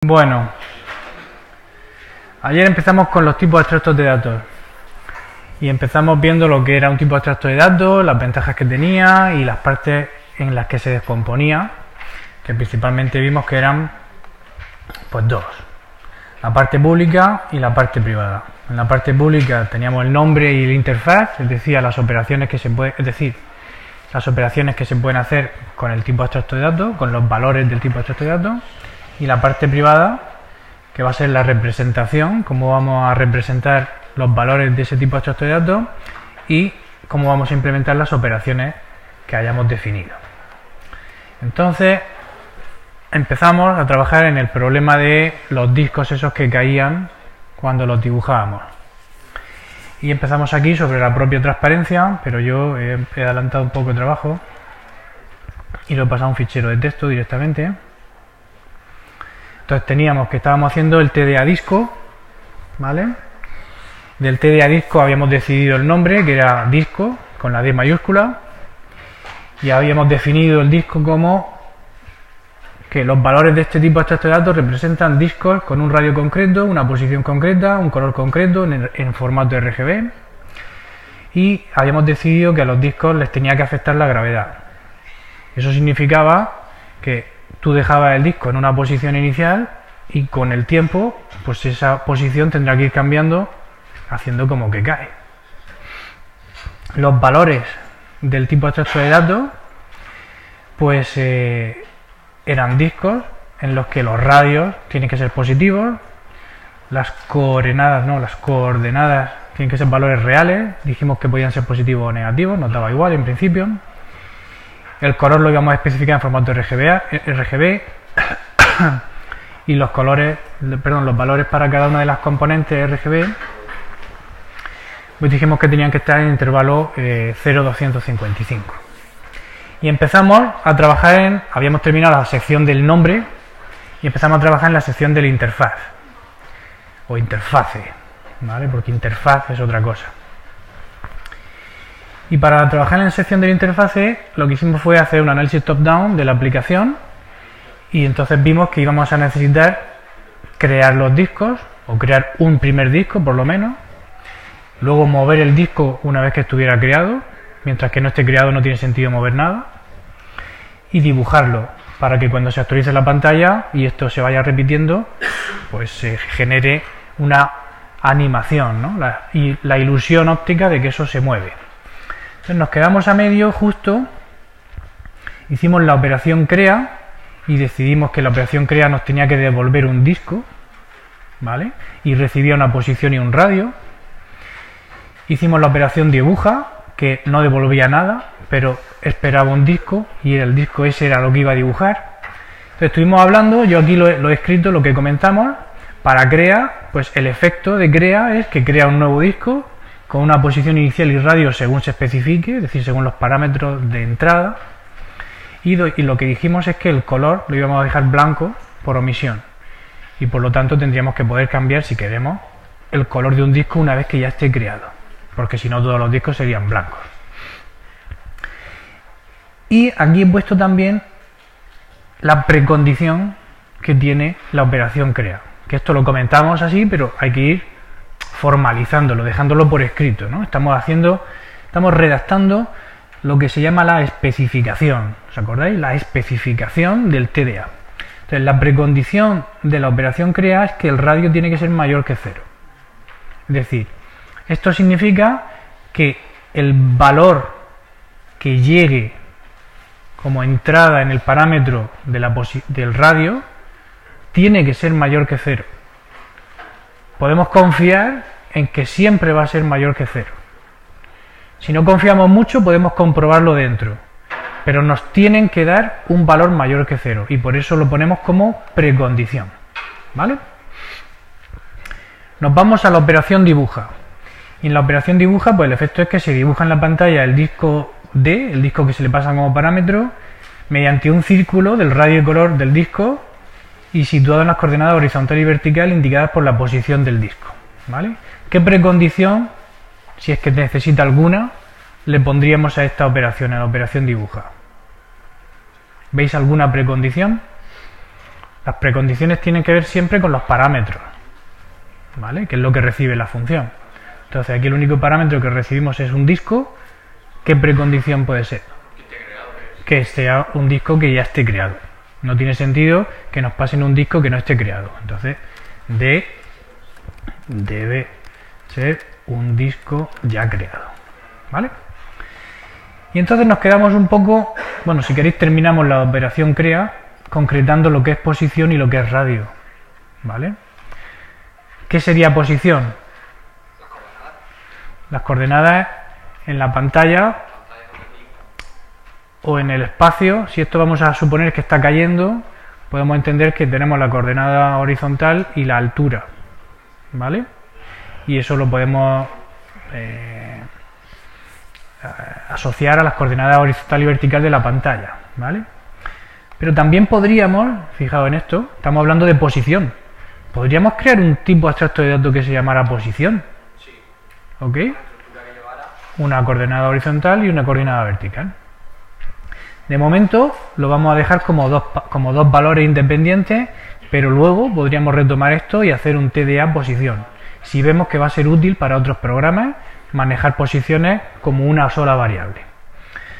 Bueno, ayer empezamos con los tipos abstractos de datos y empezamos viendo lo que era un tipo abstracto de datos, las ventajas que tenía y las partes en las que se descomponía, que principalmente vimos que eran pues dos: la parte pública y la parte privada. En la parte pública teníamos el nombre y la interfaz, es decir, las operaciones que se pueden hacer con el tipo abstracto de datos, con los valores del tipo abstracto de datos. Y la parte privada, que va a ser la representación, cómo vamos a representar los valores de ese tipo abstracto de datos y cómo vamos a implementar las operaciones que hayamos definido. Entonces empezamos a trabajar en el problema de los discos esos que caían cuando los dibujábamos. Y empezamos aquí sobre la propia transparencia, pero yo he adelantado un poco el trabajo y lo he pasado a un fichero de texto directamente. Entonces teníamos que estábamos haciendo el TDA disco, ¿vale? Del TDA disco habíamos decidido el nombre, que era disco, con la D mayúscula, y habíamos definido el disco como que los valores de este tipo abstracto de datos representan discos con un radio concreto, una posición concreta, un color concreto en formato RGB, y habíamos decidido que a los discos les tenía que afectar la gravedad. Eso significaba que tú dejabas el disco en una posición inicial y con el tiempo pues esa posición tendrá que ir cambiando haciendo como que cae. Los valores del tipo abstracto de datos pues eran discos en los que los radios tienen que ser positivos, las coordenadas tienen que ser valores reales, dijimos que podían ser positivos o negativos, nos daba igual en principio. El color lo íbamos a especificar en formato RGB y los valores para cada una de las componentes RGB pues dijimos que tenían que estar en intervalo 0-255. Y empezamos a trabajar habíamos terminado la sección del nombre y empezamos a trabajar en la sección de la interfaz o interfase, ¿vale? Porque interfaz es otra cosa. Y para trabajar en la sección de la interfase lo que hicimos fue hacer un análisis top-down de la aplicación y entonces vimos que íbamos a necesitar crear los discos o crear un primer disco por lo menos, luego mover el disco una vez que estuviera creado, mientras que no esté creado no tiene sentido mover nada, y dibujarlo para que cuando se actualice la pantalla y esto se vaya repitiendo pues se genere una animación, ¿no? Y la ilusión óptica de que eso se mueve. Entonces nos quedamos a medio justo, hicimos la operación crea y decidimos que la operación crea nos tenía que devolver un disco, ¿vale? Y recibía una posición y un radio. Hicimos la operación dibuja, que no devolvía nada, pero esperaba un disco y el disco ese era lo que iba a dibujar. Entonces estuvimos hablando, yo aquí lo he escrito, lo que comentamos. Para crea, pues el efecto de crea es que crea un nuevo disco con una posición inicial y radio según se especifique, es decir, según los parámetros de entrada, y lo que dijimos es que el color lo íbamos a dejar blanco por omisión, y por lo tanto tendríamos que poder cambiar, si queremos, el color de un disco una vez que ya esté creado, porque si no todos los discos serían blancos. Y aquí he puesto también la precondición que tiene la operación crea, que esto lo comentamos así, pero hay que ir formalizándolo, dejándolo por escrito, ¿no? Estamos redactando lo que se llama la especificación, ¿os acordáis? La especificación del TDA. Entonces la precondición de la operación crea es que el radio tiene que ser mayor que 0. Es decir, esto significa que el valor que llegue como entrada en el parámetro del radio tiene que ser mayor que 0. Podemos confiar en que siempre va a ser mayor que 0. Si no confiamos mucho podemos comprobarlo dentro, pero nos tienen que dar un valor mayor que 0 y por eso lo ponemos como precondición, ¿vale? Nos vamos a la operación dibuja. Y en la operación dibuja pues el efecto es que se dibuja en la pantalla el disco D, el disco que se le pasa como parámetro, mediante un círculo del radio y color del disco y situado en las coordenadas horizontal y vertical indicadas por la posición del disco, ¿vale? ¿Qué precondición, si es que necesita alguna, le pondríamos a esta operación, a la operación dibuja? ¿Veis alguna precondición? Las precondiciones tienen que ver siempre con los parámetros, ¿vale? Que es lo que recibe la función. Entonces aquí el único parámetro que recibimos es un disco. ¿Qué precondición puede ser? Que sea un disco que ya esté creado. No tiene sentido que nos pasen un disco que no esté creado. Entonces, D debe ser un disco ya creado, ¿vale? Y entonces nos quedamos un poco, bueno, si queréis terminamos la operación crea concretando lo que es posición y lo que es radio, ¿vale? ¿Qué sería posición? Las coordenadas en la pantalla o en el espacio. Si esto vamos a suponer que está cayendo, podemos entender que tenemos la coordenada horizontal y la altura, ¿vale? Y eso lo podemos asociar a las coordenadas horizontal y vertical de la pantalla, ¿vale? Pero también podríamos, fijaos en esto, estamos hablando de posición, podríamos crear un tipo abstracto de datos que se llamara posición, ¿ok? Una coordenada horizontal y una coordenada vertical. De momento lo vamos a dejar como dos valores independientes, pero luego podríamos retomar esto y hacer un TDA posición, si vemos que va a ser útil para otros programas manejar posiciones como una sola variable.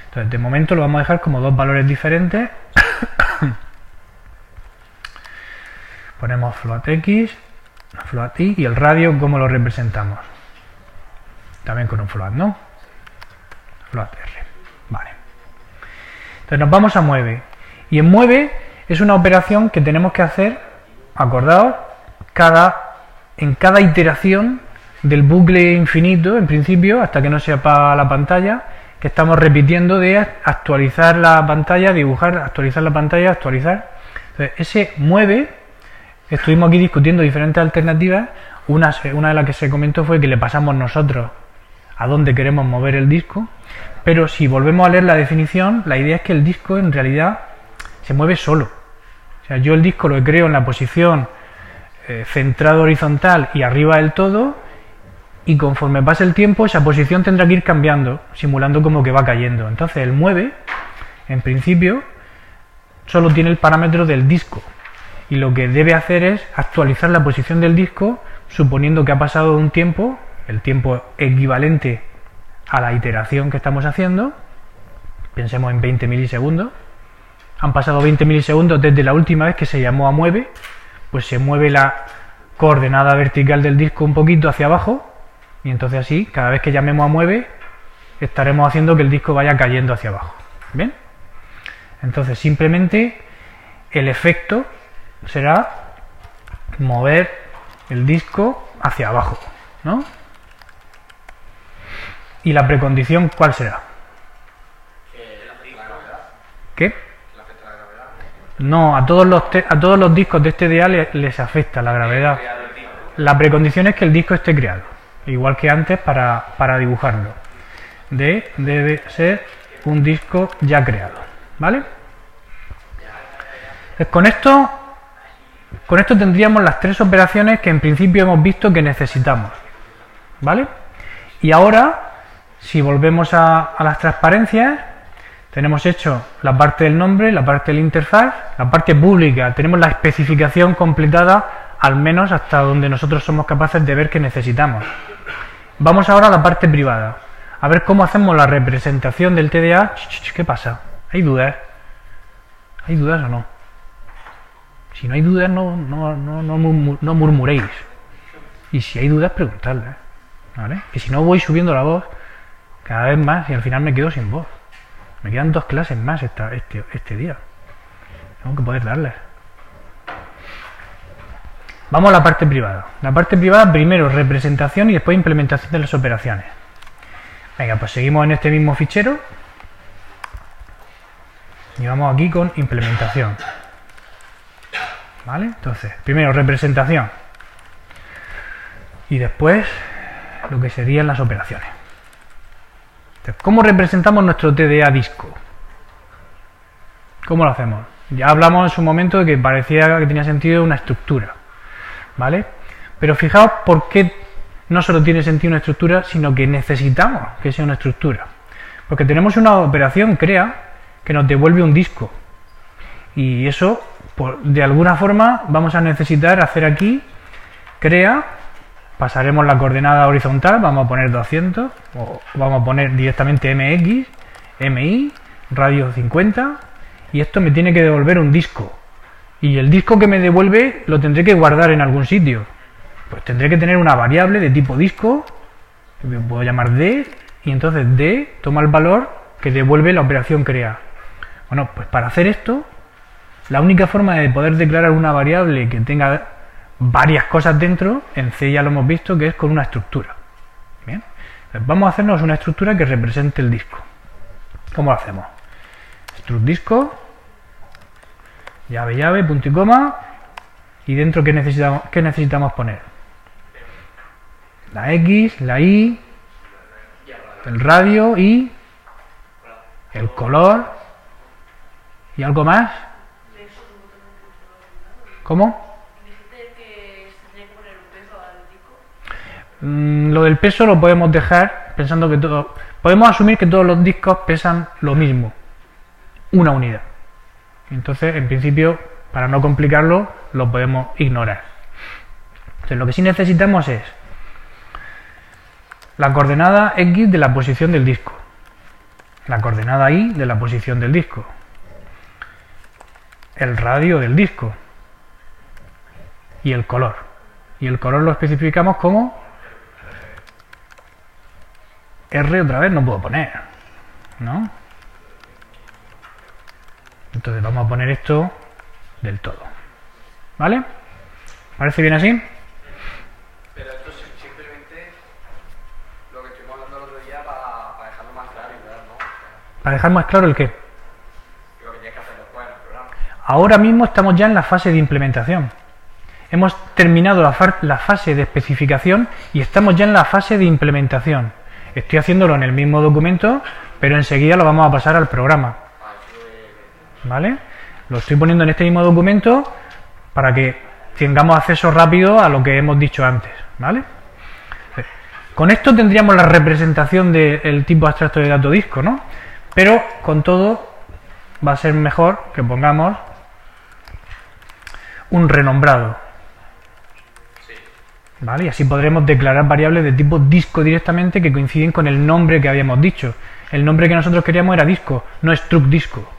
Entonces, de momento lo vamos a dejar como dos valores diferentes. Ponemos float x, float y el radio, ¿cómo lo representamos? También con un float, ¿no? Float r. Vale. Entonces nos vamos a mueve. Y en mueve es una operación que tenemos que hacer, acordaos, en cada iteración del bucle infinito, en principio, hasta que no se apaga la pantalla, que estamos repitiendo de actualizar la pantalla, dibujar, actualizar la pantalla, actualizar. Entonces, ese mueve, estuvimos aquí discutiendo diferentes alternativas. Una de las que se comentó fue que le pasamos nosotros a dónde queremos mover el disco, pero si volvemos a leer la definición, la idea es que el disco en realidad se mueve solo. O sea, yo el disco lo creo en la posición centrado horizontal y arriba del todo, y conforme pase el tiempo esa posición tendrá que ir cambiando, simulando como que va cayendo. Entonces el mueve, en principio, solo tiene el parámetro del disco, y lo que debe hacer es actualizar la posición del disco, suponiendo que ha pasado un tiempo, el tiempo equivalente a la iteración que estamos haciendo. Pensemos en 20 milisegundos. Han pasado 20 milisegundos desde la última vez que se llamó a mueve, pues se mueve la coordenada vertical del disco un poquito hacia abajo, y entonces así, cada vez que llamemos a mueve, estaremos haciendo que el disco vaya cayendo hacia abajo. ¿Bien? Entonces simplemente el efecto será mover el disco hacia abajo, ¿no? ¿Y la precondición cuál será? ¿Qué? No, a todos los discos de este TDA les afecta la gravedad. La precondición es que el disco esté creado, igual que antes para dibujarlo. Debe ser un disco ya creado, ¿vale? Pues con esto tendríamos las tres operaciones que en principio hemos visto que necesitamos, ¿vale? Y ahora, si volvemos a las transparencias, tenemos hecho la parte del nombre, la parte del interfaz, la parte pública, tenemos la especificación completada, al menos hasta donde nosotros somos capaces de ver que necesitamos. Vamos ahora a la parte privada, a ver cómo hacemos la representación del TDA. ¿Qué pasa? ¿Hay dudas? ¿Hay dudas o no? Si no hay dudas, no murmuréis. Y si hay dudas, preguntadlas, ¿vale? Que si no voy subiendo la voz cada vez más y al final me quedo sin voz. Me quedan 2 clases más este día. Tengo que poder darles. Vamos a la parte privada. La parte privada, primero representación y después implementación de las operaciones. Venga, pues seguimos en este mismo fichero. Y vamos aquí con implementación. ¿Vale? Entonces, primero representación. Y después lo que serían las operaciones. Entonces, ¿cómo representamos nuestro TDA disco? ¿Cómo lo hacemos? Ya hablamos en su momento de que parecía que tenía sentido una estructura, ¿vale? Pero fijaos por qué no solo tiene sentido una estructura, sino que necesitamos que sea una estructura. Porque tenemos una operación crea que nos devuelve un disco. Y eso de alguna forma vamos a necesitar hacer aquí crea, pasaremos la coordenada horizontal, vamos a poner 200, o vamos a poner directamente mx, mi, radio 50, y esto me tiene que devolver un disco. Y el disco que me devuelve lo tendré que guardar en algún sitio. Pues tendré que tener una variable de tipo disco, que puedo llamar d, y entonces d toma el valor que devuelve la operación crea. Bueno, pues para hacer esto, la única forma de poder declarar una variable que tenga varias cosas dentro, en C ya lo hemos visto, que es con una estructura. Bien, pues vamos a hacernos una estructura que represente el disco. ¿Cómo lo hacemos? Struct disco, llave, punto y coma, y dentro ¿qué necesitamos poner? La X, la Y, el radio y el color y algo más. ¿Cómo? Lo del peso lo podemos dejar pensando que podemos asumir que todos los discos pesan lo mismo, una unidad. Entonces, en principio, para no complicarlo, lo podemos ignorar. Entonces, lo que sí necesitamos es la coordenada X de la posición del disco, la coordenada Y de la posición del disco, el radio del disco y el color. Y el color lo especificamos como R, otra vez no puedo poner, ¿no? Entonces vamos a poner esto del todo, ¿vale? ¿Parece bien así? Pero esto es simplemente lo que estuvimos hablando el otro día para dejarlo más claro, ¿no? Para dejar más claro el qué. Lo que tienes que hacer después en el programa. Ahora mismo estamos ya en la fase de implementación. Hemos terminado la fase de especificación y estamos ya en la fase de implementación. Estoy haciéndolo en el mismo documento, pero enseguida lo vamos a pasar al programa. ¿Vale? Lo estoy poniendo en este mismo documento para que tengamos acceso rápido a lo que hemos dicho antes. ¿Vale? Con esto tendríamos la representación del tipo abstracto de dato disco, ¿no? Pero con todo va a ser mejor que pongamos un renombrado. ¿Vale? Y así podremos declarar variables de tipo disco directamente que coinciden con el nombre que habíamos dicho. El nombre que nosotros queríamos era disco, no struct disco.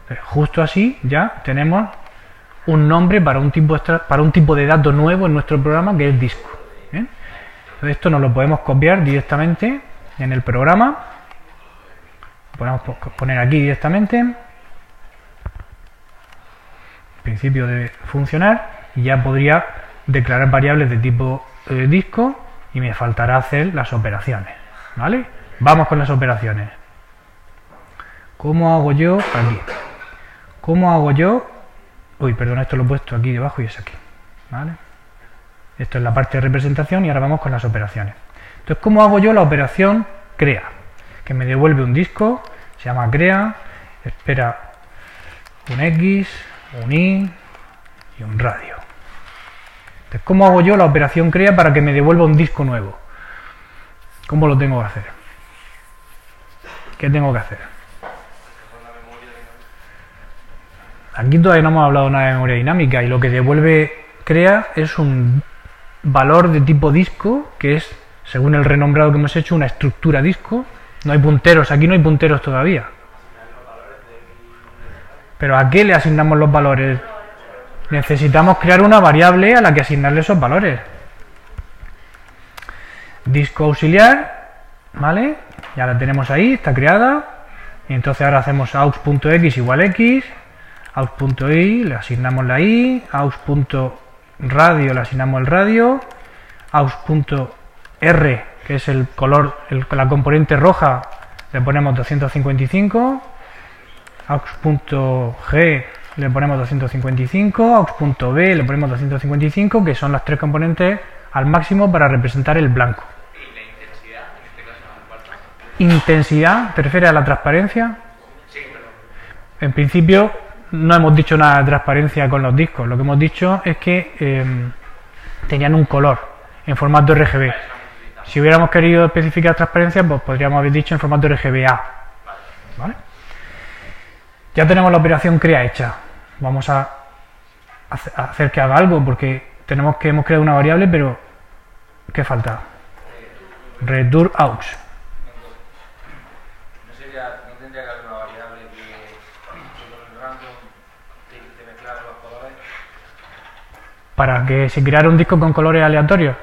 Pero justo así ya tenemos un nombre para un tipo de dato nuevo en nuestro programa que es disco. ¿Bien? Entonces esto nos lo podemos copiar directamente en el programa. Lo podemos poner aquí directamente. En principio debe funcionar y ya podría declarar variables de tipo disco y me faltará hacer las operaciones, ¿vale? Vamos con las operaciones. ¿Cómo hago yo aquí? ¿Cómo hago yo? Uy, perdón, esto lo he puesto aquí debajo y es aquí, ¿vale? Esto es la parte de representación y ahora vamos con las operaciones. Entonces, ¿cómo hago yo la operación crea? Que me devuelve un disco, se llama crea, espera un X, un Y y un radio. Entonces, ¿cómo hago yo la operación crea para que me devuelva un disco nuevo? ¿Cómo lo tengo que hacer? ¿Qué tengo que hacer? Aquí todavía no hemos hablado nada de memoria dinámica y lo que devuelve crea es un valor de tipo disco que es, según el renombrado que hemos hecho, una estructura disco. No hay punteros, aquí no hay punteros todavía. ¿Pero a qué le asignamos los valores? Necesitamos crear una variable a la que asignarle esos valores. Disco auxiliar, ¿vale? Ya la tenemos ahí, está creada. Y entonces ahora hacemos aux.x igual x, aux.y le asignamos la y, aux.radio le asignamos el radio, aux.r, que es el color, la componente roja, le ponemos 255, aux.g le ponemos 255, aux.b le ponemos 255, que son las tres componentes al máximo para representar el blanco. ¿Y la intensidad? En este caso, ¿cuánto? ¿Intensidad? ¿Te refieres a la transparencia? Sí, perdón. En principio no hemos dicho nada de transparencia con los discos. Lo que hemos dicho es que tenían un color en formato RGB. Si hubiéramos querido especificar transparencia, pues podríamos haber dicho en formato RGBA. ¿Vale? Ya tenemos la operación crea hecha. Vamos a hacer que haga algo, porque hemos creado una variable, pero ¿qué falta? Return aux. ¿No tendría que haber una variable que con el random te mezclara los colores? Para que se creara un disco con colores aleatorios.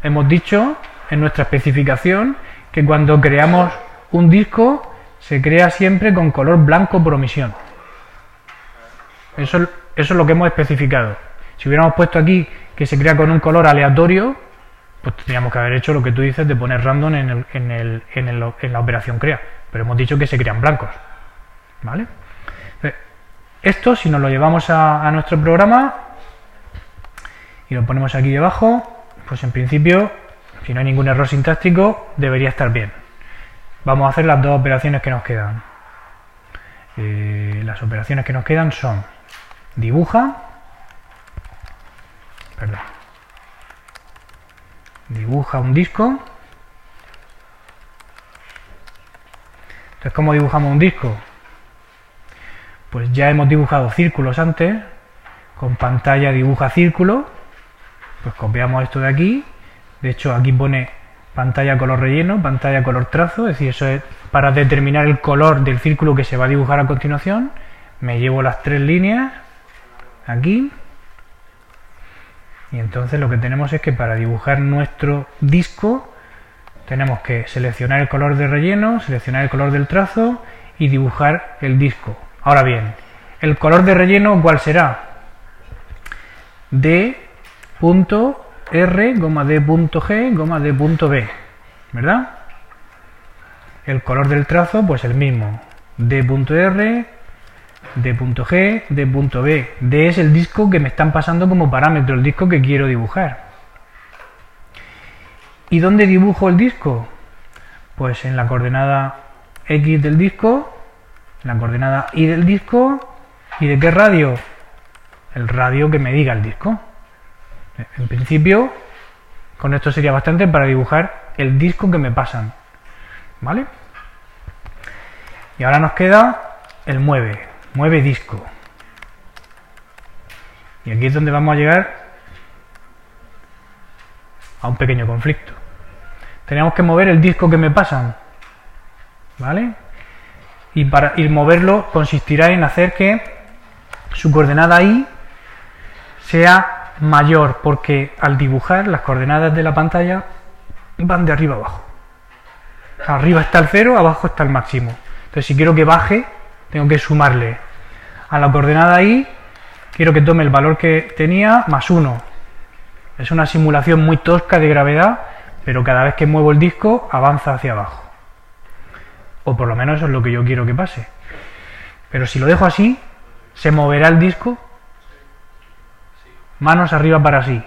Hemos dicho en nuestra especificación que cuando creamos un disco se crea siempre con color blanco por omisión. Eso es lo que hemos especificado. Si hubiéramos puesto aquí que se crea con un color aleatorio, pues tendríamos que haber hecho lo que tú dices de poner random en la operación crea. Pero hemos dicho que se crean blancos. ¿Vale? Esto, si nos lo llevamos a nuestro programa y lo ponemos aquí debajo, pues en principio, si no hay ningún error sintáctico, debería estar bien. Vamos a hacer las dos operaciones que nos quedan. Las operaciones que nos quedan son dibuja un disco. Entonces, ¿cómo dibujamos un disco? Pues ya hemos dibujado círculos antes, con pantalla dibuja círculo. Pues copiamos esto de aquí. De hecho, aquí pone pantalla color relleno, pantalla color trazo, es decir, eso es para determinar el color del círculo que se va a dibujar a continuación. Me llevo las 3 líneas aquí. Y entonces lo que tenemos es que para dibujar nuestro disco tenemos que seleccionar el color de relleno, seleccionar el color del trazo y dibujar el disco. Ahora bien, el color de relleno, ¿cuál será? D.R, D.G, D.B, ¿verdad? El color del trazo, pues el mismo. D.R, D.G, D.B. D es el disco que me están pasando como parámetro, el disco que quiero dibujar. ¿Y dónde dibujo el disco? Pues en la coordenada X del disco, en la coordenada Y del disco. ¿Y de qué radio? El radio que me diga el disco. En principio, con esto sería bastante para dibujar el disco que me pasan. ¿Vale? Y ahora nos queda el mueve disco. Y aquí es donde vamos a llegar a un pequeño conflicto. Tenemos que mover el disco que me pasan. ¿Vale? Y para moverlo consistirá en hacer que su coordenada Y sea mayor, porque al dibujar las coordenadas de la pantalla van de arriba a abajo. Arriba está el 0, abajo está el máximo. Entonces, si quiero que baje, tengo que sumarle a la coordenada Y, quiero que tome el valor que tenía más 1. Es una simulación muy tosca de gravedad, pero cada vez que muevo el disco avanza hacia abajo. O por lo menos eso es lo que yo quiero que pase. Pero si lo dejo así, ¿se moverá el disco? Manos arriba para sí.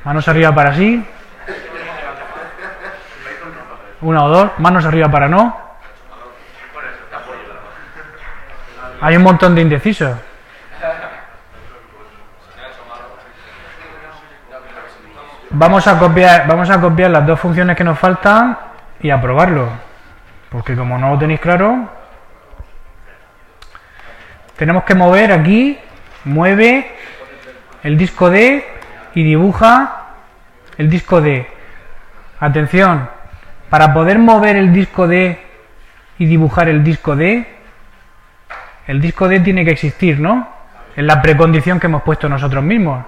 Manos arriba para sí. 1 o 2. Manos arriba para no. Hay un montón de indecisos. Vamos a copiar las dos funciones que nos faltan y a probarlo. Porque como no lo tenéis claro, tenemos que mover aquí. Mueve el disco D y dibuja el disco D. Atención, para poder mover el disco D y dibujar el disco D tiene que existir, ¿no? Es la precondición que hemos puesto nosotros mismos.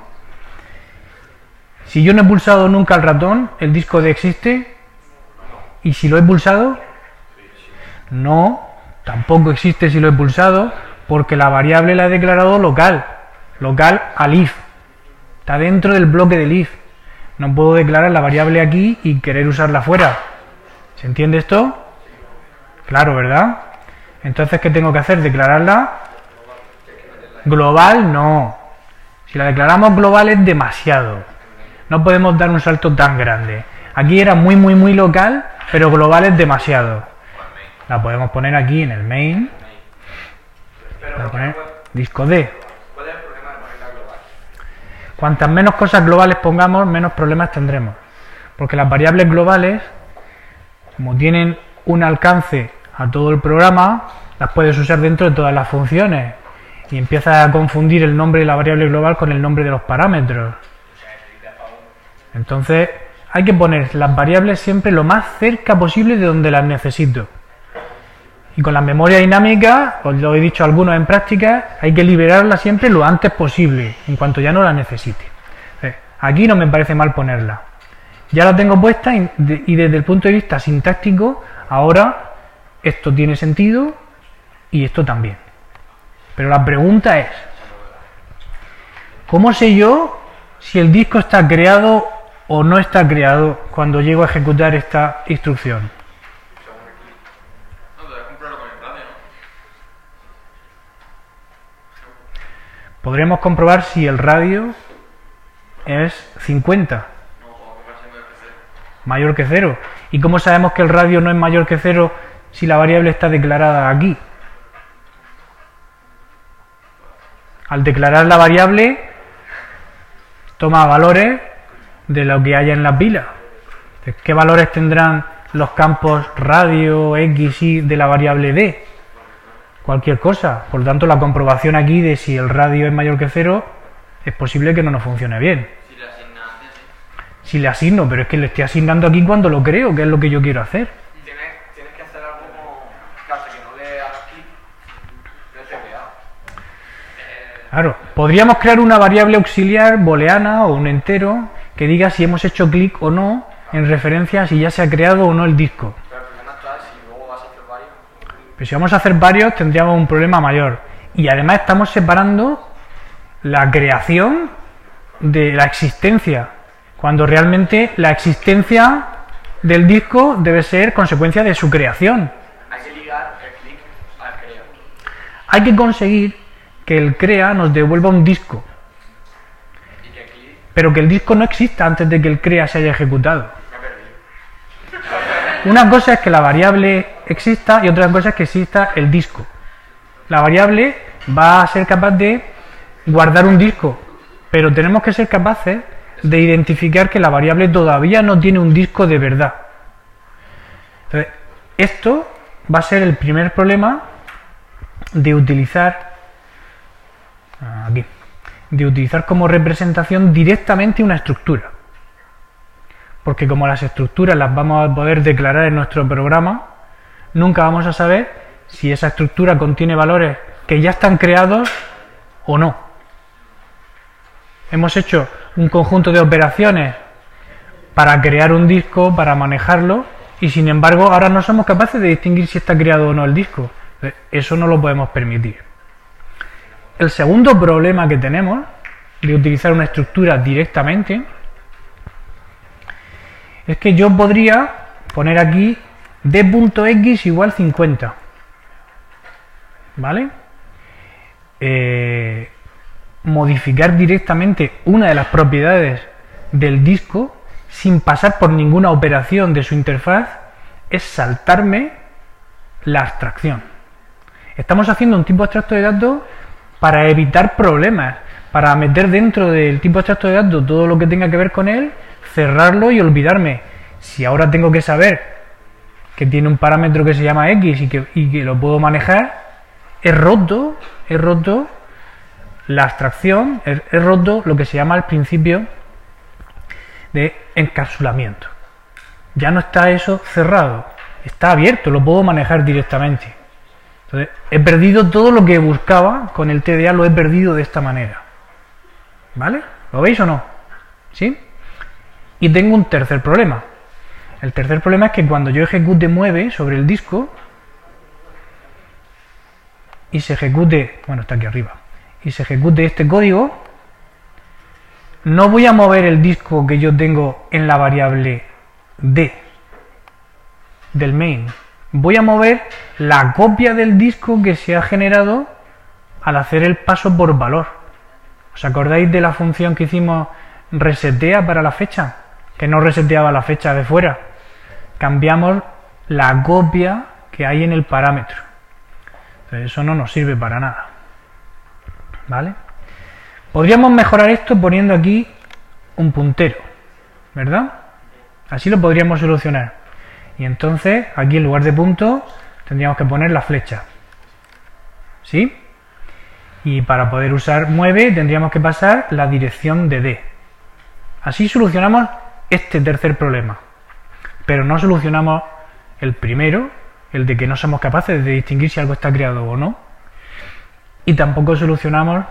Si yo no he pulsado nunca el ratón, ¿el disco D existe? ¿Y si lo he pulsado? No, tampoco existe si lo he pulsado, porque la variable la he declarado local al if. Está dentro del bloque del if. No puedo declarar la variable aquí y querer usarla fuera. ¿Se entiende esto? Claro, ¿verdad? Entonces, ¿qué tengo que hacer? ¿Declararla global? No. Si la declaramos global es demasiado. No podemos dar un salto tan grande. Aquí era muy local, pero global es demasiado. La podemos poner aquí en el main. Voy a poner disco D. ¿Cuál es el problema de ponerla global? Cuantas menos cosas globales pongamos, menos problemas tendremos. Porque las variables globales, como tienen un alcance a todo el programa, las puedes usar dentro de todas las funciones. y empieza a confundir el nombre de la variable global con el nombre de los parámetros. Entonces hay que poner las variables siempre lo más cerca posible de donde las necesito. Y con la memoria dinámica, os lo he dicho a algunos en práctica, hay que liberarla siempre lo antes posible, en cuanto ya no la necesite. Aquí no me parece mal ponerla. Ya la tengo puesta y desde el punto de vista sintáctico, ahora esto tiene sentido y esto también. Pero la pregunta es, ¿cómo sé yo si el disco está creado o no está creado cuando llego a ejecutar esta instrucción? Podremos comprobar si el radio es 50. Mayor que 0. ¿Y cómo sabemos que el radio no es mayor que 0 si la variable está declarada aquí? Al declarar la variable, toma valores de lo que haya en la pila. ¿Qué valores tendrán los campos radio, x, y de la variable d? Cualquier cosa. Por lo tanto, la comprobación aquí de si el radio es mayor que 0 es posible que no nos funcione bien. Si le asigno, pero es que le estoy asignando aquí cuando lo creo, que es lo que yo quiero hacer. Tienes que hacer algo como, claro, que no le hagas clic, no te vea. Claro, podríamos crear una variable auxiliar booleana o un entero que diga si hemos hecho clic o no en referencia a si ya se ha creado o no el disco. Pero el problema está si luego vas a hacer varios. Pero si vamos a hacer varios tendríamos un problema mayor. Y además estamos separando la creación de la existencia, cuando realmente la existencia del disco debe ser consecuencia de su creación. Hay que ligar el clic al crea. Hay que conseguir que el crea nos devuelva un disco, Y que el clic pero que el disco no exista antes de que el crea se haya ejecutado. me perdí. Una cosa es que la variable exista y otra cosa es que exista el disco. La variable va a ser capaz de guardar un disco, pero tenemos que ser capaces de identificar que la variable todavía no tiene un disco de verdad. Entonces, esto va a ser el primer problema de utilizar aquí, de utilizar como representación directamente una estructura. Porque como las estructuras las vamos a poder declarar en nuestro programa, nunca vamos a saber si esa estructura contiene valores que ya están creados o no. Hemos hecho un conjunto de operaciones para crear un disco, para manejarlo, y sin embargo ahora no somos capaces de distinguir si está creado o no el disco. Eso no lo podemos permitir. El segundo problema que tenemos de utilizar una estructura directamente es que yo podría poner aquí d.x igual 50. ¿Vale? Modificar directamente una de las propiedades del disco sin pasar por ninguna operación de su interfaz es saltarme la abstracción. Estamos haciendo un tipo abstracto de datos para evitar problemas, para meter dentro del tipo abstracto de datos todo lo que tenga que ver con él, cerrarlo y olvidarme. Si ahora tengo que saber que tiene un parámetro que se llama x y que lo puedo manejar, he roto la abstracción, he roto lo que se llama el principio de encapsulamiento. Ya no está eso cerrado, está abierto, lo puedo manejar directamente. Entonces, he perdido todo lo que buscaba con el TDA, lo he perdido de esta manera. ¿Vale? ¿Lo veis o no? ¿Sí? Y tengo un tercer problema. El tercer problema es que cuando yo ejecute mueve sobre el disco y se ejecute, bueno, está aquí arriba, y se ejecute este código, no voy a mover el disco que yo tengo en la variable d del main. Voy a mover la copia del disco que se ha generado al hacer el paso por valor. ¿Os acordáis de la función que hicimos resetea para la fecha? Que no reseteaba la fecha de fuera. Cambiamos la copia que hay en el parámetro. Entonces, eso no nos sirve para nada. ¿Vale? Podríamos mejorar esto poniendo aquí un puntero, ¿verdad? Así lo podríamos solucionar. Y entonces, aquí en lugar de punto, tendríamos que poner la flecha. ¿Sí? Y para poder usar mueve tendríamos que pasar la dirección de D. Así solucionamos este tercer problema. Pero no solucionamos el primero, el de que no somos capaces de distinguir si algo está creado o no. Y tampoco solucionamos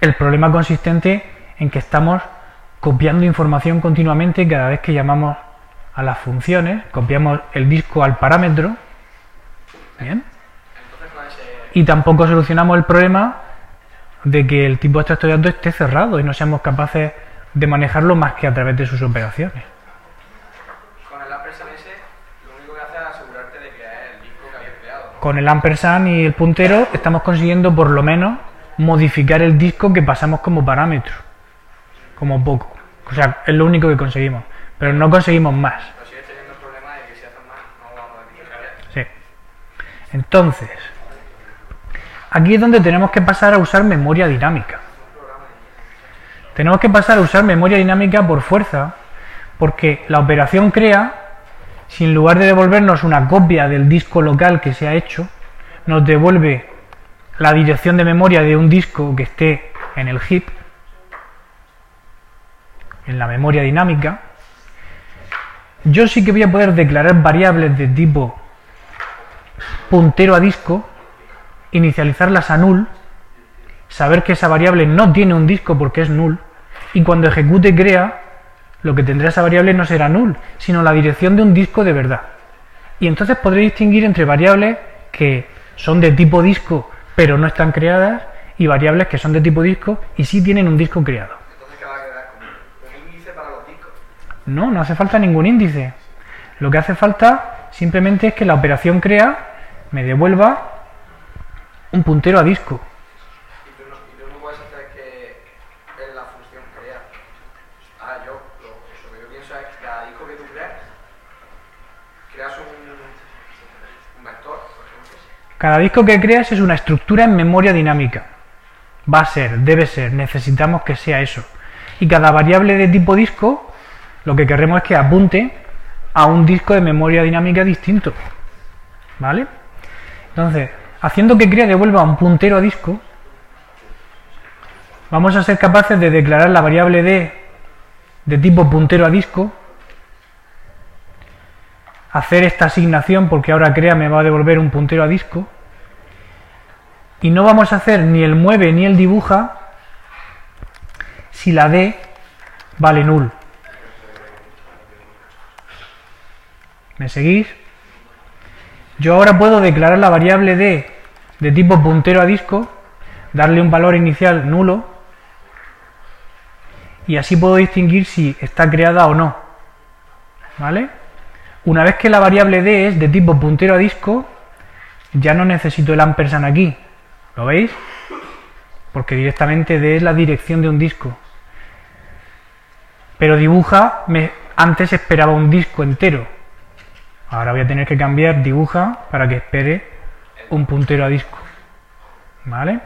el problema consistente en que estamos copiando información continuamente cada vez que llamamos a las funciones, copiamos el disco al parámetro. Bien. Y tampoco solucionamos el problema de que el tipo extracto de datos esté cerrado y no seamos capaces de manejarlo más que a través de sus operaciones. Con el ampersand ese, lo único que hace es asegurarte de que es el disco que habías creado, ¿no? Con el ampersand y el puntero estamos consiguiendo por lo menos modificar el disco que pasamos como parámetro, como poco. O sea, es lo único que conseguimos, pero no conseguimos más. Pero sigues teniendo el problema de que si haces más, no vamos a identificar. Sí. Entonces, aquí es donde tenemos que pasar a usar memoria dinámica. Tenemos que pasar a usar memoria dinámica por fuerza, porque la operación crea, si en lugar de devolvernos una copia del disco local que se ha hecho, nos devuelve la dirección de memoria de un disco que esté en el heap, en la memoria dinámica. Yo sí que voy a poder declarar variables de tipo puntero a disco, inicializarlas a null, saber que esa variable no tiene un disco porque es null, y cuando ejecute crea, lo que tendrá esa variable no será null, sino la dirección de un disco de verdad. Y entonces podré distinguir entre variables que son de tipo disco pero no están creadas y variables que son de tipo disco y sí tienen un disco creado. Entonces, ¿qué va a quedar? Como un índice para los discos. No, no hace falta ningún índice. Lo que hace falta simplemente es que la operación crea me devuelva un puntero a disco. Y tú no puedes hacer que en la función crea. Lo que yo pienso es que cada disco que tú creas un vector, por ejemplo. Cada disco que creas es una estructura en memoria dinámica. Va a ser, debe ser, necesitamos que sea eso. Y cada variable de tipo disco, lo que queremos es que apunte a un disco de memoria dinámica distinto. ¿Vale? Entonces, haciendo que crea devuelva un puntero a disco, vamos a ser capaces de declarar la variable de tipo puntero a disco, hacer esta asignación porque ahora crea me va a devolver un puntero a disco, y no vamos a hacer ni el mueve ni el dibuja si la D vale null. ¿Me seguís? Yo ahora puedo declarar la variable D de tipo puntero a disco, darle un valor inicial nulo, y así puedo distinguir si está creada o no. ¿Vale? Una vez que la variable D es de tipo puntero a disco, ya no necesito el ampersand aquí. ¿Lo veis? Porque directamente D es la dirección de un disco. Pero dibuja, antes esperaba un disco entero. Ahora voy a tener que cambiar dibuja para que espere un puntero a disco. ¿Vale?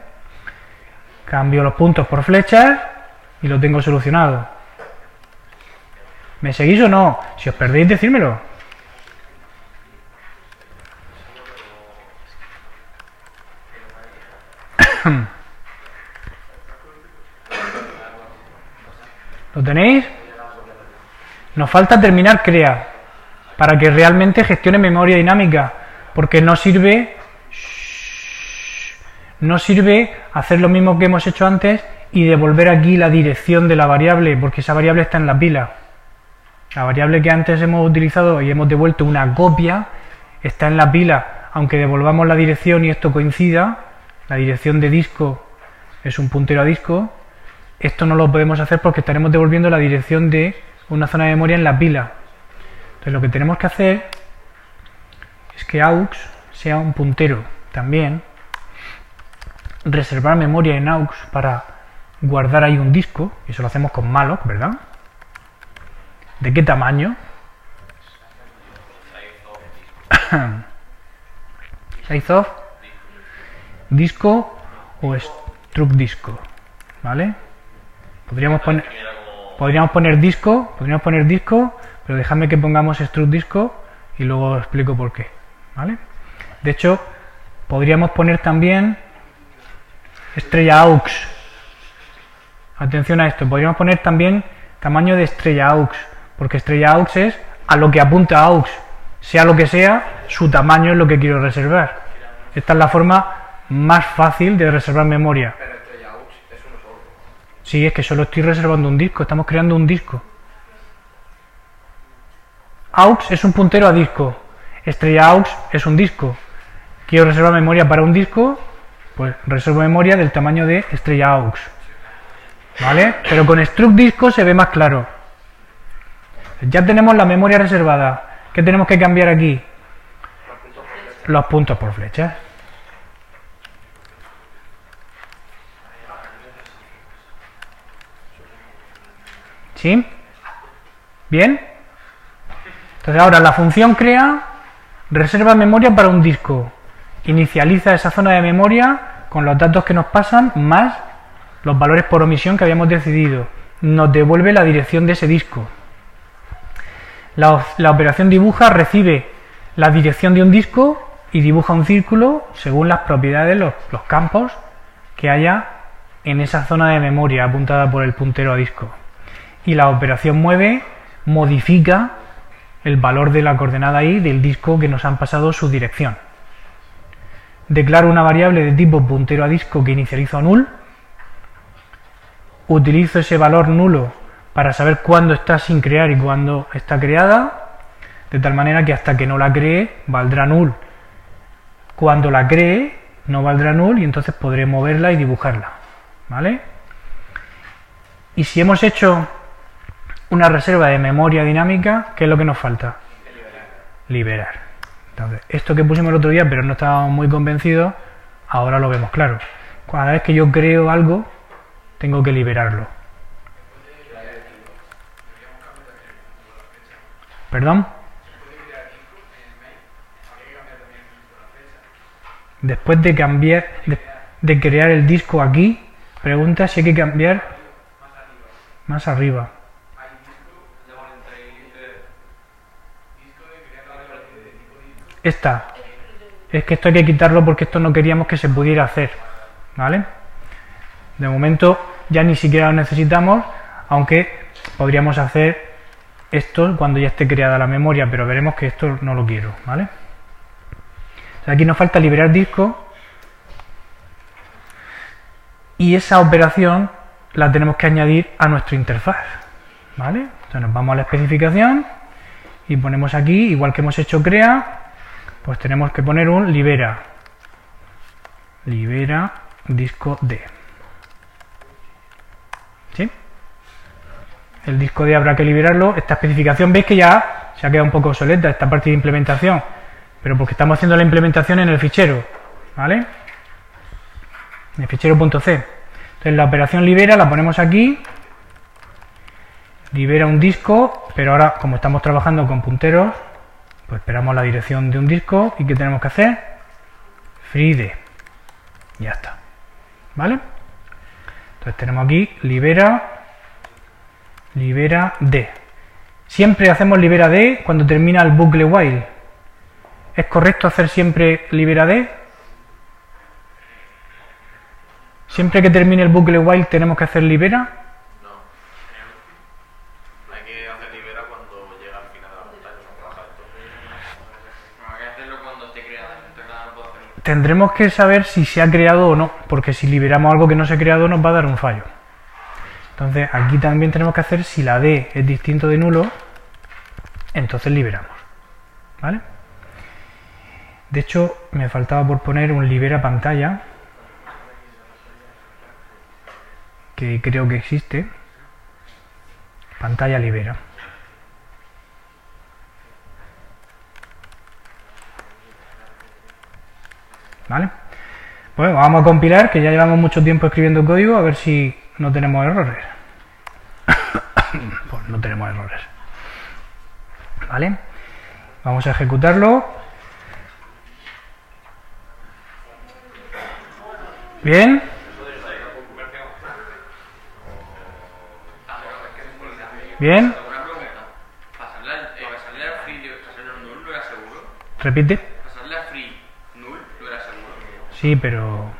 Cambio los puntos por flechas y lo tengo solucionado. ¿Me seguís o no? Si os perdéis, decírmelo. ¿Lo tenéis? Nos falta terminar crea para que realmente gestione memoria dinámica, porque no sirve hacer lo mismo que hemos hecho antes y devolver aquí la dirección de la variable, porque esa variable está en la pila. La variable que antes hemos utilizado y hemos devuelto una copia está en la pila, aunque devolvamos la dirección y esto coincida, la dirección de disco es un puntero a disco, esto no lo podemos hacer porque estaremos devolviendo la dirección de una zona de memoria en la pila. Entonces lo que tenemos que hacer es que aux sea un puntero también, reservar memoria en aux para guardar ahí un disco, y eso lo hacemos con malloc, ¿verdad? ¿De qué tamaño? Size of disco o struct disco, ¿vale? Podríamos poner disco, pero dejadme que pongamos struct disco y luego os explico por qué, ¿vale? De hecho, podríamos poner también estrella AUX. Atención a esto, podríamos poner también tamaño de estrella AUX, porque estrella AUX es a lo que apunta AUX, sea lo que sea, su tamaño es lo que quiero reservar. Esta es la forma más fácil de reservar memoria. Pero estrella AUX es uno solo. Sí, es que solo estoy reservando un disco, estamos creando un disco. AUX es un puntero a disco, estrella AUX es un disco. Quiero reservar memoria para un disco, pues reservo memoria del tamaño de estrella AUX. ¿Vale? Pero con struct disco se ve más claro. Ya tenemos la memoria reservada. ¿Qué tenemos que cambiar aquí? Los puntos por flechas. ¿Sí? ¿Bien? Entonces ahora la función crea reserva memoria para un disco. Inicializa esa zona de memoria con los datos que nos pasan más los valores por omisión que habíamos decidido. Nos devuelve la dirección de ese disco. La operación dibuja recibe la dirección de un disco y dibuja un círculo según las propiedades, los campos que haya en esa zona de memoria apuntada por el puntero a disco. Y la operación mueve modifica el valor de la coordenada i del disco que nos han pasado su dirección. Declaro una variable de tipo puntero a disco que inicializo a null. Utilizo ese valor nulo para saber cuándo está sin crear y cuándo está creada, de tal manera que hasta que no la cree valdrá null. Cuando la cree no valdrá null y entonces podré moverla y dibujarla. ¿Vale? Y si hemos hecho una reserva de memoria dinámica, ¿qué es lo que nos falta? Liberar. Entonces, esto que pusimos el otro día, pero no estábamos muy convencidos, ahora lo vemos claro. Cada vez que yo creo algo, tengo que liberarlo. ¿Perdón? Después de cambiar, de crear el disco aquí, pregunta si hay que cambiar más arriba. Esta. Es que esto hay que quitarlo porque esto no queríamos que se pudiera hacer. ¿Vale? De momento ya ni siquiera lo necesitamos, aunque podríamos hacer esto cuando ya esté creada la memoria, pero veremos que esto no lo quiero. ¿Vale? O sea, aquí nos falta liberar disco y esa operación la tenemos que añadir a nuestra interfaz. ¿Vale? Entonces nos vamos a la especificación y ponemos aquí, igual que hemos hecho crea, pues tenemos que poner un libera disco D. ¿Sí? El disco D habrá que liberarlo. Esta especificación, veis que ya se ha quedado un poco obsoleta esta parte de implementación, pero porque estamos haciendo la implementación en el fichero, ¿vale? En el fichero .c. Entonces la operación libera la ponemos aquí, libera un disco, pero ahora como estamos trabajando con punteros, pues esperamos la dirección de un disco y ¿qué tenemos que hacer? Free D. Ya está. ¿Vale? Entonces tenemos aquí libera D. Siempre hacemos libera D cuando termina el bucle while. ¿Es correcto hacer siempre libera D? Siempre que termine el bucle while tenemos que hacer libera. Tendremos que saber si se ha creado o no, porque si liberamos algo que no se ha creado nos va a dar un fallo. Entonces aquí también tenemos que hacer, si la D es distinto de nulo, entonces liberamos. ¿Vale? De hecho, me faltaba por poner un libera pantalla, que creo que existe. Pantalla libera. ¿Vale? Pues vamos a compilar, que ya llevamos mucho tiempo escribiendo código, a ver si no tenemos errores. Pues no tenemos errores. ¿Vale? Vamos a ejecutarlo. Bien. Bien. Repite. Sí, pero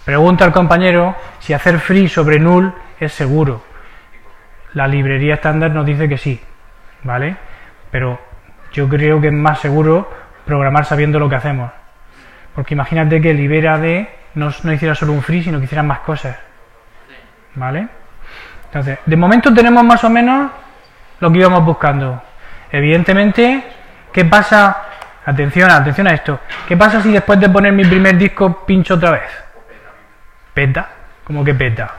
Pregunta al compañero si hacer free sobre null es seguro. La librería estándar nos dice que sí, ¿vale? Pero yo creo que es más seguro programar sabiendo lo que hacemos. Porque imagínate que libera de no hiciera solo un free, sino que hiciera más cosas, ¿vale? Entonces, de momento tenemos más o menos lo que íbamos buscando. Evidentemente, ¿qué pasa? Atención a esto. ¿Qué pasa si después de poner mi primer disco pincho otra vez? ¿Peta? ¿Cómo que peta?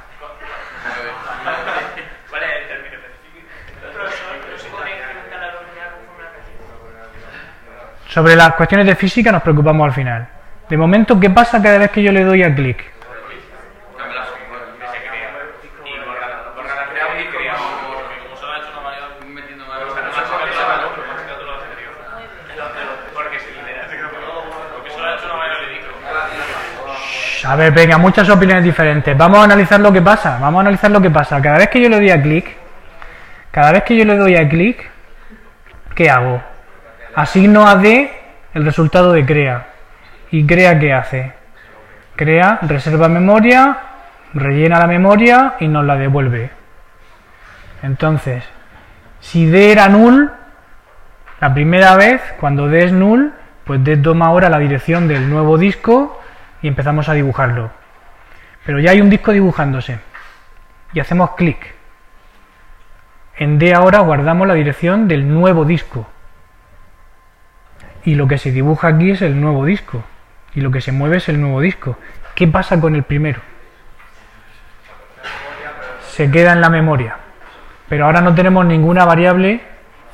Sobre las cuestiones de física nos preocupamos al final. De momento, ¿qué pasa cada vez que yo le doy a clic? A ver, venga, muchas opiniones diferentes. Vamos a analizar lo que pasa. Cada vez que yo le doy a clic, ¿qué hago? Asigno a D el resultado de crea. ¿Y crea qué hace? Crea, reserva memoria, rellena la memoria y nos la devuelve. Entonces, si D era null, la primera vez, cuando D es null, pues D toma ahora la dirección del nuevo disco y empezamos a dibujarlo. Pero ya hay un disco dibujándose y hacemos clic. En D ahora guardamos la dirección del nuevo disco y lo que se dibuja aquí es el nuevo disco y lo que se mueve es el nuevo disco. ¿Qué pasa con el primero? Se queda en la memoria, pero ahora no tenemos ninguna variable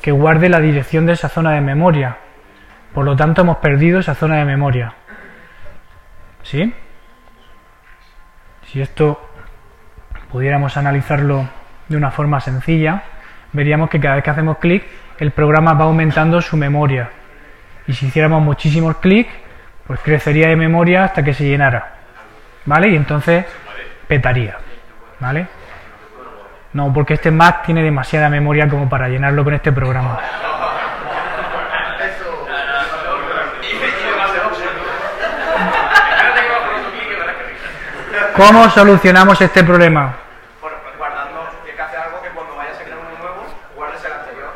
que guarde la dirección de esa zona de memoria, por lo tanto hemos perdido esa zona de memoria. ¿Sí? Si esto pudiéramos analizarlo de una forma sencilla, veríamos que cada vez que hacemos clic, el programa va aumentando su memoria. Y si hiciéramos muchísimos clics, pues crecería de memoria hasta que se llenara. ¿Vale? Y entonces petaría. ¿Vale? No, porque este Mac tiene demasiada memoria como para llenarlo con este programa. ¿Cómo solucionamos este problema? Bueno, guardando, que hace algo que cuando vayas a crear uno nuevo, guardes el anterior.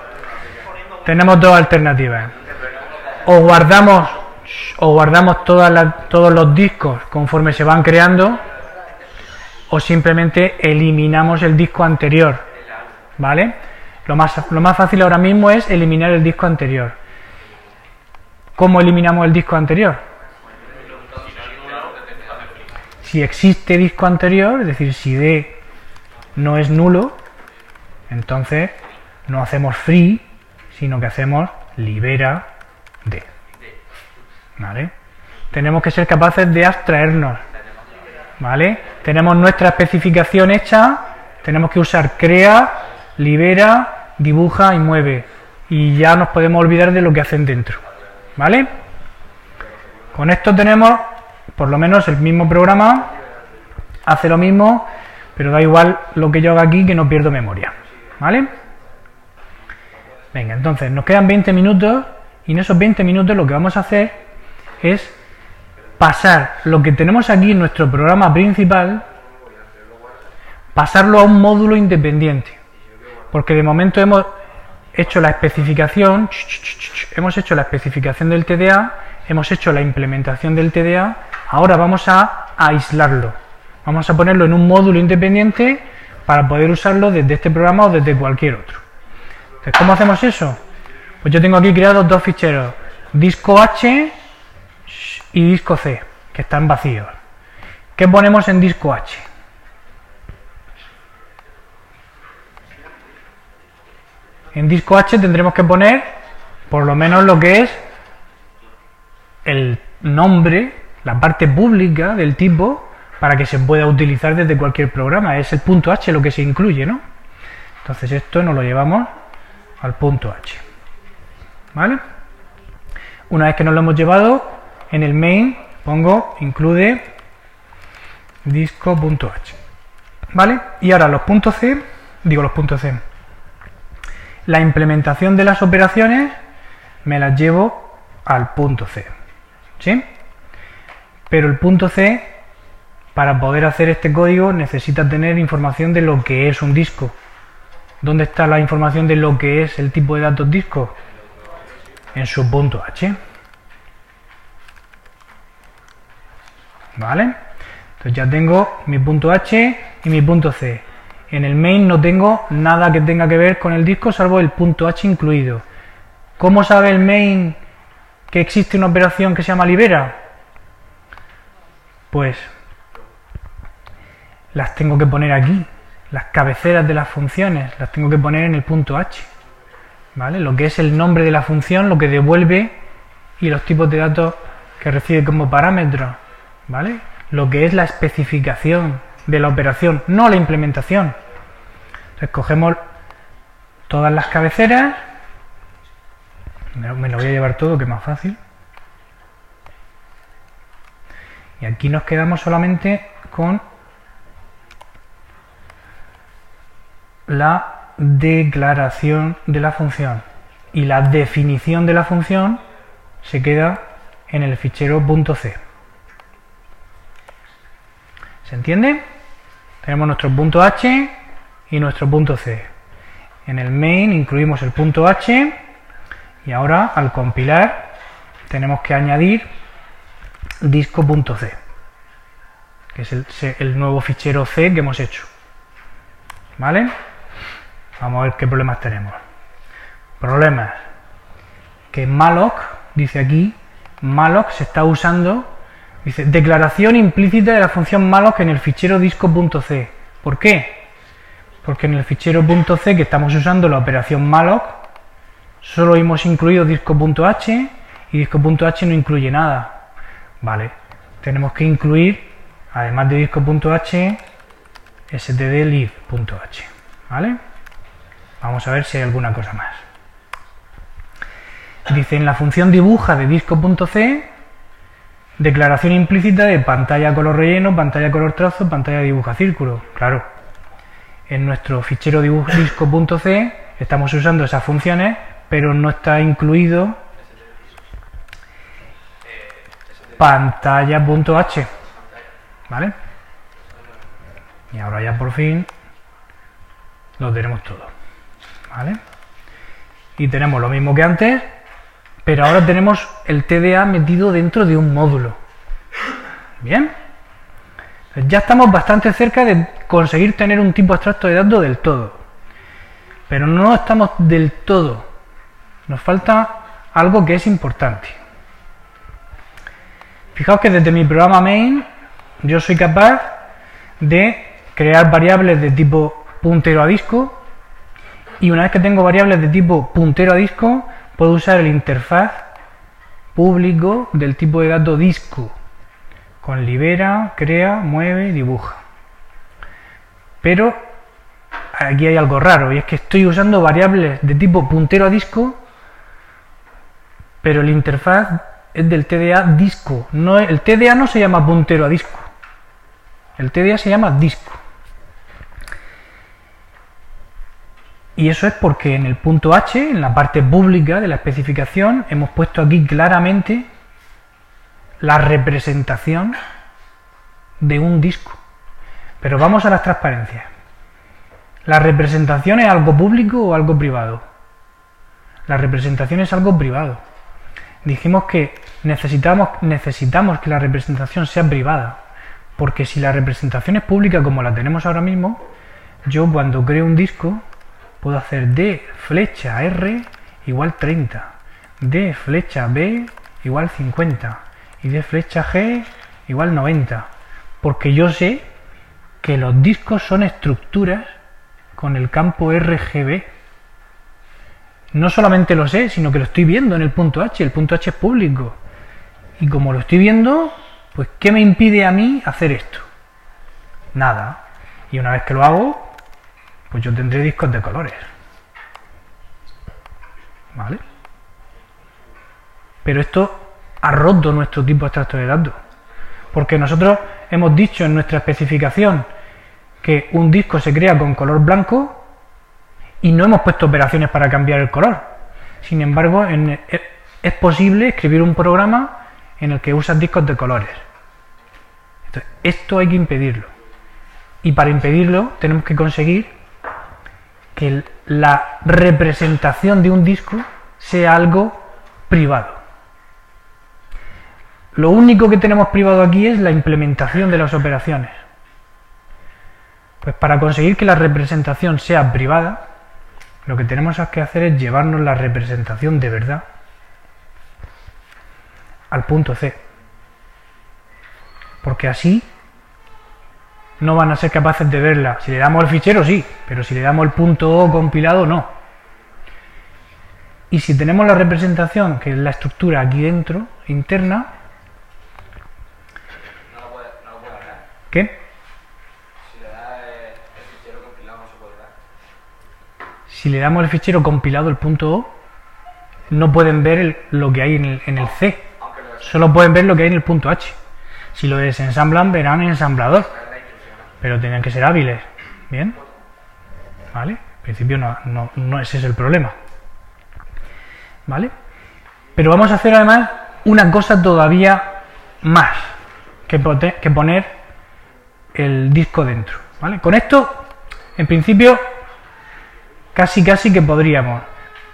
Tenemos dos alternativas. O guardamos todos los discos conforme se van creando, o simplemente eliminamos el disco anterior. ¿Vale? Lo más fácil ahora mismo es eliminar el disco anterior. ¿Cómo eliminamos el disco anterior? Si existe disco anterior, es decir, si D no es nulo, entonces no hacemos free, sino que hacemos libera D. ¿Vale? Tenemos que ser capaces de abstraernos. ¿Vale? Tenemos nuestra especificación hecha, tenemos que usar crea, libera, dibuja y mueve. Y ya nos podemos olvidar de lo que hacen dentro. ¿Vale? Con esto tenemos por lo menos el mismo programa, hace lo mismo, pero da igual lo que yo haga aquí, que no pierdo memoria. ¿Vale? Venga, entonces nos quedan 20 minutos y en esos 20 minutos lo que vamos a hacer es pasar lo que tenemos aquí en nuestro programa principal, pasarlo a un módulo independiente. Porque de momento hemos hecho la especificación, del TDA, hemos hecho la implementación del TDA, ahora vamos a aislarlo. Vamos a ponerlo en un módulo independiente para poder usarlo desde este programa o desde cualquier otro. Entonces, ¿cómo hacemos eso? Pues yo tengo aquí creados dos ficheros, disco H y disco C, que están vacíos. ¿Qué ponemos en disco H? En disco H tendremos que poner por lo menos lo que es el nombre, la parte pública del tipo, para que se pueda utilizar desde cualquier programa. Es el punto H lo que se incluye, ¿no? Entonces esto nos lo llevamos al punto H. ¿Vale? Una vez que nos lo hemos llevado, en el main pongo include disco.h. ¿Vale? Y ahora los puntos C, la implementación de las operaciones me las llevo al punto C. ¿Sí? Pero el punto C para poder hacer este código necesita tener información de lo que es un disco. ¿Dónde está la información de lo que es el tipo de datos disco? En su punto H. ¿Vale? Entonces ya tengo mi punto H y mi punto C. En el main no tengo nada que tenga que ver con el disco salvo el punto H incluido. ¿Cómo sabe el main que existe una operación que se llama libera? Pues las tengo que poner aquí. Las cabeceras de las funciones las tengo que poner en el punto H. ¿Vale? Lo que es el nombre de la función, lo que devuelve y los tipos de datos que recibe como parámetros. ¿Vale? Lo que es la especificación de la operación, no la implementación. Entonces cogemos todas las cabeceras, me lo voy a llevar todo que es más fácil, y aquí nos quedamos solamente con la declaración de la función, y la definición de la función se queda en el fichero .c. ¿Se entiende? Tenemos nuestro punto H y nuestro punto C. En el main incluimos el punto H y ahora al compilar tenemos que añadir disco.c, que es el nuevo fichero C que hemos hecho. ¿Vale? Vamos a ver qué problemas tenemos. Problemas. Que malloc, dice aquí, malloc se está usando. Dice, declaración implícita de la función malloc en el fichero disco.c. ¿Por qué? Porque en el fichero .c que estamos usando la operación malloc, solo hemos incluido disco.h y disco.h no incluye nada. Vale, tenemos que incluir, además de disco.h, stdlib.h. ¿Vale? Vamos a ver si hay alguna cosa más. Dice, en la función dibuja de disco.c, declaración implícita de pantalla color relleno, pantalla color trazo, pantalla dibuja círculo. Claro, en nuestro fichero disco.c estamos usando esas funciones, pero no está incluido pantalla.h. ¿Vale? Y ahora ya por fin lo tenemos todo. ¿Vale? Y tenemos lo mismo que antes, pero ahora tenemos el TDA metido dentro de un módulo. Bien. Ya estamos bastante cerca de conseguir tener un tipo abstracto de datos del todo. Pero no estamos del todo. Nos falta algo que es importante. Fijaos que desde mi programa main yo soy capaz de crear variables de tipo puntero a disco, y una vez que tengo variables de tipo puntero a disco puedo usar el interfaz público del tipo de datos disco con libera, crea, mueve, dibuja. Pero aquí hay algo raro, y es que estoy usando variables de tipo puntero a disco, pero el interfaz es del TDA disco. No, el TDA no se llama puntero a disco, el TDA se llama disco. Y eso es porque en el punto H, en la parte pública de la especificación, hemos puesto aquí claramente la representación de un disco. Pero vamos a las transparencias. ¿La representación es algo público o algo privado? La representación es algo privado. Dijimos que necesitamos que la representación sea privada, porque si la representación es pública como la tenemos ahora mismo, yo cuando creo un disco puedo hacer d flecha r igual 30, d flecha b igual 50 y d flecha g igual 90, porque yo sé que los discos son estructuras con el campo RGB. No solamente lo sé, sino que lo estoy viendo en el punto H. El punto H es público, y como lo estoy viendo, pues ¿qué me impide a mí hacer esto? Nada. Y una vez que lo hago, pues yo tendré discos de colores. ¿Vale? Pero esto ha roto nuestro tipo abstracto de datos, porque nosotros hemos dicho en nuestra especificación que un disco se crea con color blanco y no hemos puesto operaciones para cambiar el color. Sin embargo, es posible escribir un programa en el que usas discos de colores. Entonces, esto hay que impedirlo. Y para impedirlo tenemos que conseguir que la representación de un disco sea algo privado. Lo único que tenemos privado aquí es la implementación de las operaciones. Pues para conseguir que la representación sea privada, lo que tenemos que hacer es llevarnos la representación de verdad al punto C. Porque así no van a ser capaces de verla. Si le damos el fichero, sí, pero si le damos el punto O compilado, no. Y si tenemos la representación, que es la estructura aquí dentro, interna, No lo puede dar. ¿qué? Si le da el fichero compilado no se puede dar. Si le damos el fichero compilado, el punto O, no pueden ver lo que hay en el C. Aunque lo Solo pueden ver lo que hay en el punto H. Si lo desensamblan, verán el ensamblador. Pero tienen que ser hábiles. ¿Bien? ¿Vale? En principio no ese es el problema. ¿Vale? Pero vamos a hacer además una cosa todavía más que poner el disco dentro. ¿Vale? Con esto, en principio, casi que podríamos.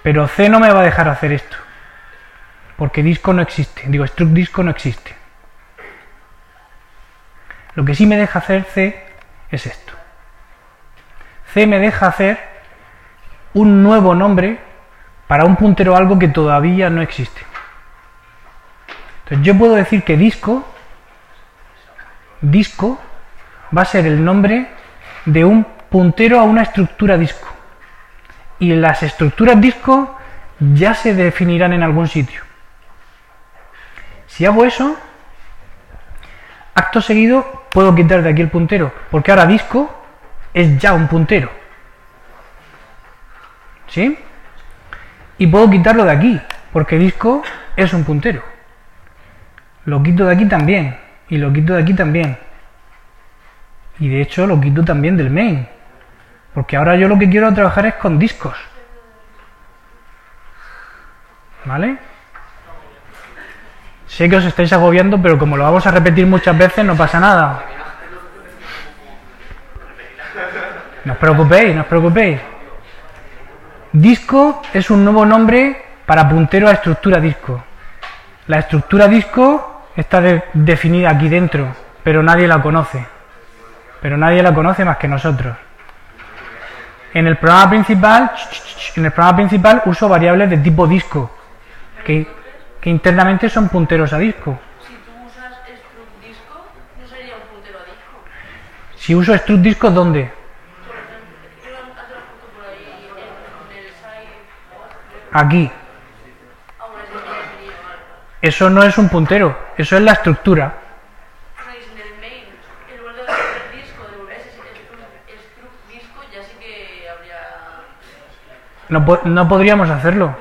Pero C no me va a dejar hacer esto. Porque disco no existe. Digo, struct disco no existe. Lo que sí me deja hacer C es esto. C me deja hacer un nuevo nombre para un puntero a algo que todavía no existe. Entonces yo puedo decir que disco va a ser el nombre de un puntero a una estructura disco. Y las estructuras disco ya se definirán en algún sitio. Si hago eso, acto seguido puedo quitar de aquí el puntero, porque ahora disco es ya un puntero. ¿Sí? Y puedo quitarlo de aquí, porque disco es un puntero. Lo quito de aquí también, y lo quito de aquí también. Y de hecho lo quito también del main, porque ahora yo lo que quiero trabajar es con discos. ¿Vale? Sé que os estáis agobiando, pero como lo vamos a repetir muchas veces, no pasa nada. No os preocupéis, no os preocupéis. Disco es un nuevo nombre para puntero a estructura disco. La estructura disco está definida aquí dentro, pero nadie la conoce. Pero nadie la conoce más que nosotros. En el programa principal uso variables de tipo disco, que internamente son punteros a disco. Si tú usas struct disco, no sería un puntero a disco. Si uso struct disco, ¿dónde? Por ejemplo, quiero hacer la foto por ahí en el site. Aquí. Aún así sería igual. Eso no es un puntero, eso es la estructura. O sea, y si en el main, en lugar de hacer disco, devolverse struct disco, ya sí que habría. No podríamos hacerlo.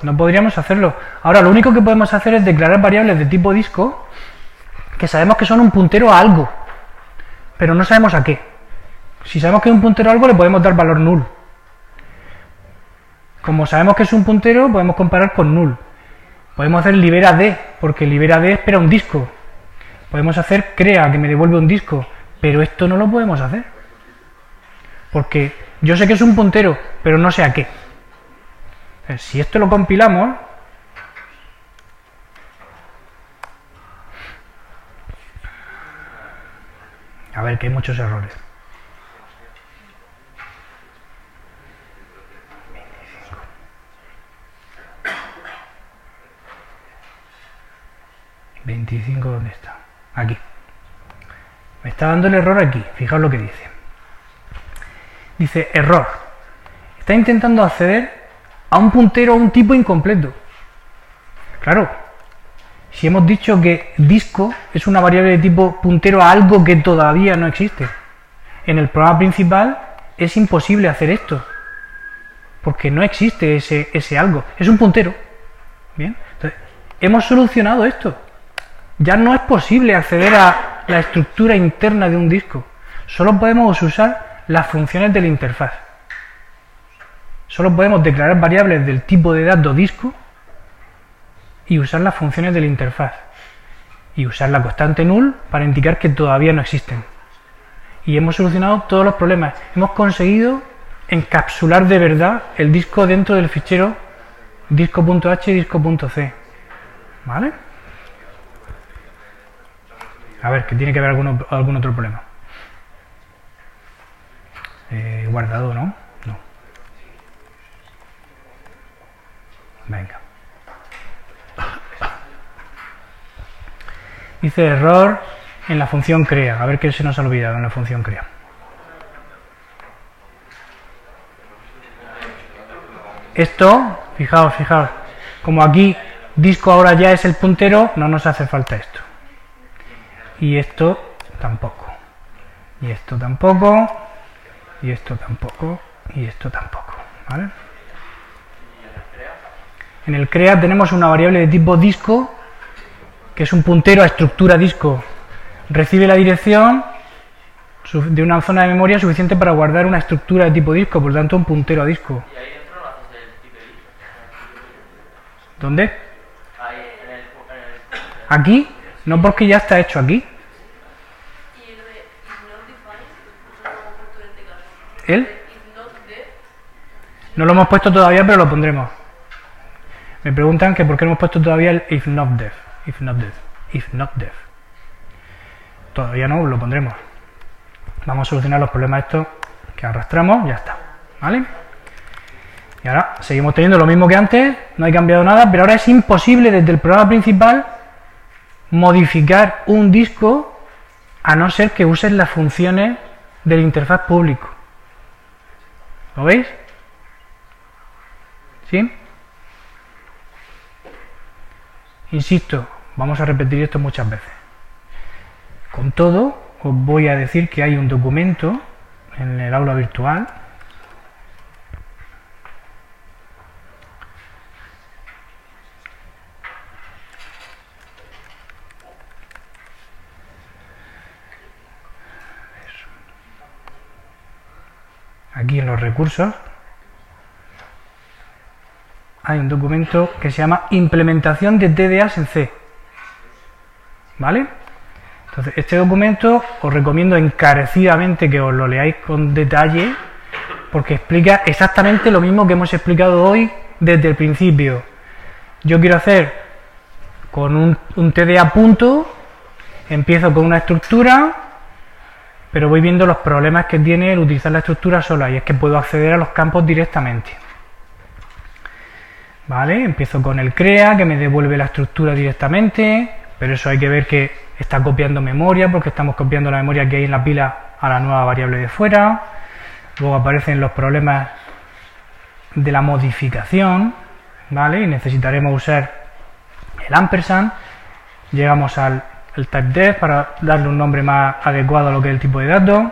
No podríamos hacerlo. Ahora, lo único que podemos hacer es declarar variables de tipo disco que sabemos que son un puntero a algo, pero no sabemos a qué. Si sabemos que es un puntero a algo, le podemos dar valor null. Como sabemos que es un puntero, podemos comparar con null. Podemos hacer libera d, porque libera d espera un disco. Podemos hacer crea, que me devuelve un disco, pero esto no lo podemos hacer. Porque yo sé que es un puntero, pero no sé a qué. Si esto lo compilamos, a ver, que hay muchos errores. 25, ¿dónde está? Aquí. Me está dando el error aquí, fijaos lo que dice. Dice, error. Está intentando acceder a un puntero a un tipo incompleto. Claro, si hemos dicho que disco es una variable de tipo puntero a algo que todavía no existe, en el programa principal es imposible hacer esto, porque no existe ese algo, es un puntero. Bien, entonces, hemos solucionado esto. Ya no es posible acceder a la estructura interna de un disco, solo podemos usar las funciones de la interfaz. Solo podemos declarar variables del tipo de dato disco y usar las funciones de la interfaz. y usar la constante null para indicar que todavía no existen. Y hemos solucionado todos los problemas. Hemos conseguido encapsular de verdad el disco dentro del fichero disco.h y disco.c. ¿Vale? A ver, que tiene que haber algún otro problema. Guardado, ¿no? No. Venga. Dice error en la función crea. A ver qué se nos ha olvidado en la función crea. Esto, fijaos, como aquí disco ahora ya es el puntero, no nos hace falta esto. Y esto tampoco. Y esto tampoco. Y esto tampoco. Y esto tampoco. ¿Vale? En el crea tenemos una variable de tipo disco, que es un puntero a estructura disco. Recibe la dirección de una zona de memoria suficiente para guardar una estructura de tipo disco, por lo tanto un puntero a disco. ¿Y ahí dentro no haces el tipo de disco? ¿Dónde? Ahí, en el... Aquí, no, porque ya está hecho aquí. Y el de is not defined, no lo hemos puesto en este caso. ¿El? Is not def, No lo hemos puesto todavía, pero lo pondremos. Me preguntan que por qué no hemos puesto todavía el if not def. If not def. If not def. Todavía no, lo pondremos. Vamos a solucionar los problemas estos que arrastramos, ya está. ¿Vale? Y ahora seguimos teniendo lo mismo que antes, no hay cambiado nada, pero ahora es imposible desde el programa principal modificar un disco a no ser que uses las funciones del interfaz público. ¿Lo veis? ¿Sí? Insisto, vamos a repetir esto muchas veces. Con todo, os voy a decir que hay un documento en el aula virtual aquí en los recursos hay un documento que se llama implementación de TDAs en C. ¿Vale? Entonces, este documento os recomiendo encarecidamente que os lo leáis con detalle, porque explica exactamente lo mismo que hemos explicado hoy desde el principio. Yo quiero hacer con un TDA punto, empiezo con una estructura, pero voy viendo los problemas que tiene el utilizar la estructura sola, y es que puedo acceder a los campos directamente. ¿Vale? Empiezo con el crea, que me devuelve la estructura directamente, pero eso hay que ver que está copiando memoria, porque estamos copiando la memoria que hay en la pila a la nueva variable de fuera. Luego aparecen los problemas de la modificación, ¿vale? Y necesitaremos usar el ampersand. Llegamos al typedef para darle un nombre más adecuado a lo que es el tipo de datos.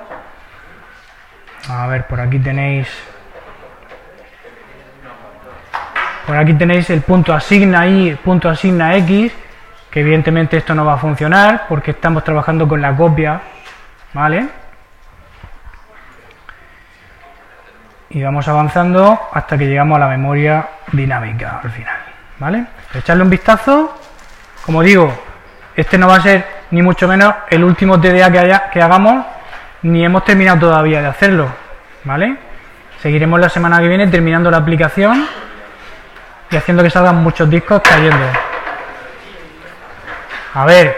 A ver, por aquí tenéis el punto asigna y punto asigna x, que evidentemente esto no va a funcionar porque estamos trabajando con la copia, ¿vale? Y vamos avanzando hasta que llegamos a la memoria dinámica al final, ¿vale? Echarle un vistazo. Como digo, este no va a ser ni mucho menos el último TDA que hagamos, ni hemos terminado todavía de hacerlo, ¿vale? Seguiremos la semana que viene terminando la aplicación y haciendo que salgan muchos discos cayendo. A ver,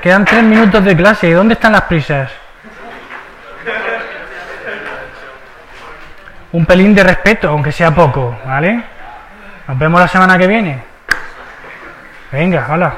quedan 3 minutos de clase. ¿Y dónde están las prisas? Un pelín de respeto, aunque sea poco, ¿vale? Nos vemos la semana que viene. Venga, hola.